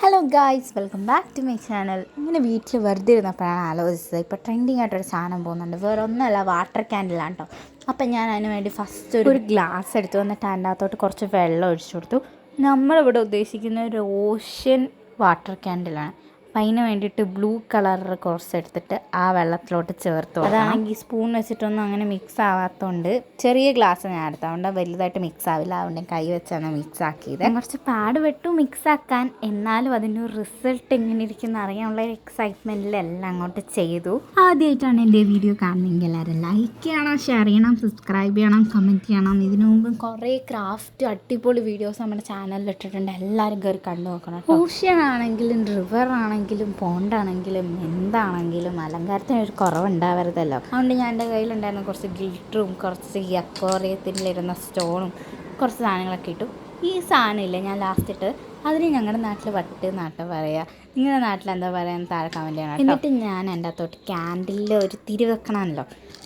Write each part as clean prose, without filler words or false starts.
Hello guys, welcome back to my channel. ഇങ്ങനെ വീട്ടിൽ വെറുതെ ഇരുന്നപ്പോഴാണ് ആലോചിച്ചത്, ഇപ്പോൾ ട്രെൻഡിങ് ആയിട്ടൊരു സാധനം പോകുന്നുണ്ട്. വേറെ ഒന്നുമല്ല, വാട്ടർ ക്യാൻഡിലാണ് കേട്ടോ. അപ്പം ഞാൻ അതിന് വേണ്ടി ഫസ്റ്റ് ഒരു ഗ്ലാസ് എടുത്തു, വന്നിട്ട് അതിൻ്റെ അകത്തോട്ട് കുറച്ച് വെള്ളം ഒഴിച്ചു കൊടുത്തു. നമ്മളിവിടെ ഉദ്ദേശിക്കുന്ന ഒരു ഓഷ്യൻ വാട്ടർ ക്യാൻഡിലാണ്. അപ്പം അതിന് വേണ്ടിയിട്ട് ബ്ലൂ കളർ കുറച്ച് എടുത്തിട്ട് ആ വെള്ളത്തിലോട്ട് ചേർത്തു. അതാണെങ്കിൽ സ്പൂൺ വെച്ചിട്ടൊന്നും അങ്ങനെ മിക്സ് ആവാത്തതുകൊണ്ട് ചെറിയ ഗ്ലാസ് ഞാൻ എടുത്തതുകൊണ്ട് വലുതായിട്ട് മിക്സ് ആവില്ല. അതുകൊണ്ട് കൈ വെച്ചാണ് മിക്സ് ആക്കിയത്. കുറച്ച് പാടുപെട്ടു മിക്സ് ആക്കാൻ, എന്നാലും അതിൻ്റെ ഒരു റിസൾട്ട് എങ്ങനെ ഇരിക്കുന്ന അറിയാനുള്ള ഒരു എക്സൈറ്റ്മെൻറ്റിലെല്ലാം അങ്ങോട്ട് ചെയ്തു. ആദ്യമായിട്ടാണ് എൻ്റെ വീഡിയോ കാണുന്നതെങ്കിൽ എല്ലാവരും ലൈക്ക് ചെയ്യണം, ഷെയർ ചെയ്യണം, സബ്സ്ക്രൈബ് ചെയ്യണം, കമൻറ്റ് ചെയ്യണം. ഇതിനു മുമ്പ് കുറേ ക്രാഫ്റ്റ് അടിപൊളി വീഡിയോസ് നമ്മുടെ ചാനലിൽ ഇട്ടിട്ടുണ്ട്. എല്ലാവരും കയറി കണ്ടു നോക്കണം. ഓഷ്യൻ ആണെങ്കിലും റിവർ ആണെങ്കിലും പോണ്ടാണെങ്കിലും എന്താണെങ്കിലും അലങ്കാരത്തിന് ഒരു കുറവുണ്ടാവരുതല്ലോ. അതുകൊണ്ട് ഞാൻ എൻ്റെ കയ്യിലുണ്ടായിരുന്ന കുറച്ച് ഗ്ലിറ്ററും കുറച്ച് ഈ അക്വേറിയത്തിലിരുന്ന സ്റ്റോണും കുറച്ച് സാധനങ്ങളൊക്കെ ഇട്ടു. ഈ സാധനമില്ലേ ഞാൻ ലാസ്റ്റ് ഇട്ട്, അതിന് ഞങ്ങളുടെ നാട്ടിൽ വട്ട് നാട്ടം പറയുക, നിങ്ങളുടെ നാട്ടിൽ എന്താ പറയുക താഴെ കമൻറ്റ് ചെയ്യണം. എന്നിട്ട് ഞാൻ എൻ്റെ അകത്തോട്ട് ക്യാൻഡിലിൽ ഒരു തിരി വെക്കണമല്ലോ,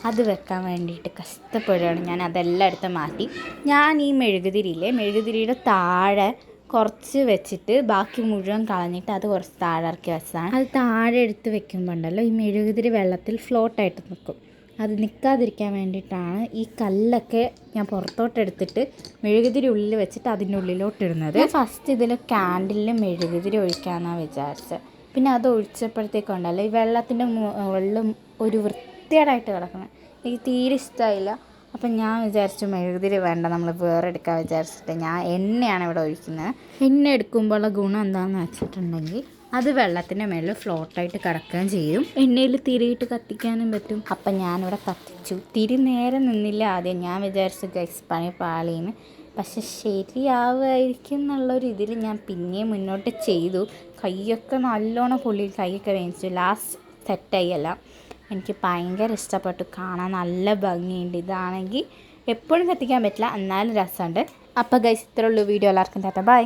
അത് വെക്കാൻ വേണ്ടിയിട്ട് കഷ്ടപ്പെടുകയാണ്. ഞാൻ അതെല്ലാം എടുത്ത് മാറ്റി. ഞാൻ ഈ മെഴുകുതിരിയുടെ താഴെ കുറച്ച് വെച്ചിട്ട് ബാക്കി മുഴുവൻ കളഞ്ഞിട്ട് അത് കുറച്ച് താഴെ ഇറക്കി വെച്ചതാണ്. അത് താഴെ എടുത്ത് വെക്കുമ്പോൾ ഉണ്ടല്ലോ, ഈ മെഴുകുതിരി വെള്ളത്തിൽ ഫ്ലോട്ടായിട്ട് നിൽക്കും. അത് നിൽക്കാതിരിക്കാൻ വേണ്ടിയിട്ടാണ് ഈ കല്ലൊക്കെ ഞാൻ പുറത്തോട്ട് എടുത്തിട്ട് മെഴുകുതിരി ഉള്ളിൽ വെച്ചിട്ട് അതിൻ്റെ ഉള്ളിലോട്ട് ഇടുന്നത്. ഫസ്റ്റ് ഇതിൽ ക്യാൻഡിലിൽ മെഴുകുതിരി ഒഴിക്കാമെന്നാണ് വിചാരിച്ചത്. പിന്നെ അത് ഒഴിച്ചപ്പോഴത്തേക്കുണ്ടല്ലോ ഈ വെള്ളത്തിൻ്റെ മുകളിലും ഒരു വൃത്തികേടായിട്ട് കിടക്കണം. എനിക്ക് തീരെ ഇഷ്ടമായില്ല. അപ്പം ഞാൻ വിചാരിച്ചു മെഴുകുതിരി വേണ്ട, നമ്മൾ വേറെ എടുക്കാൻ വിചാരിച്ചിട്ട് ഞാൻ എണ്ണയാണ് ഇവിടെ ഒഴിക്കുന്നത്. എണ്ണ എടുക്കുമ്പോഴുള്ള ഗുണം എന്താണെന്ന് വെച്ചിട്ടുണ്ടെങ്കിൽ അത് വെള്ളത്തിൻ്റെ മേളിൽ ഫ്ലോട്ടായിട്ട് കിടക്കുകയും ചെയ്യും. എണ്ണയിൽ തിരിയിട്ട് കത്തിക്കാനും പറ്റും. അപ്പം ഞാനിവിടെ കത്തിച്ചു. തിരി നേരെ നിന്നില്ല ആദ്യം. ഞാൻ വിചാരിച്ചു ഗൈസ് പണി പാളീന്ന്. പക്ഷെ ശരിയാവുമായിരിക്കും എന്നുള്ളൊരു ഇതിൽ ഞാൻ പിന്നെയും മുന്നോട്ട് ചെയ്തു. കൈയൊക്കെ നല്ലോണം പൊള്ളി, കൈയൊക്കെ വേവിച്ചു. ലാസ്റ്റ് സെറ്റായി എല്ലാം. എനിക്ക് ഭയങ്കര ഇഷ്ടപ്പെട്ടു, കാണാൻ നല്ല ഭംഗിയുണ്ട്. ഇതാണെങ്കിൽ എപ്പോഴും കത്തിക്കാൻ പറ്റില്ല, എന്നാലും രസമുണ്ട്. അപ്പോൾ ഗൈസ് ഇത്രയുള്ളൂ വീഡിയോ. എല്ലാവർക്കും ടാറ്റ, ബൈ.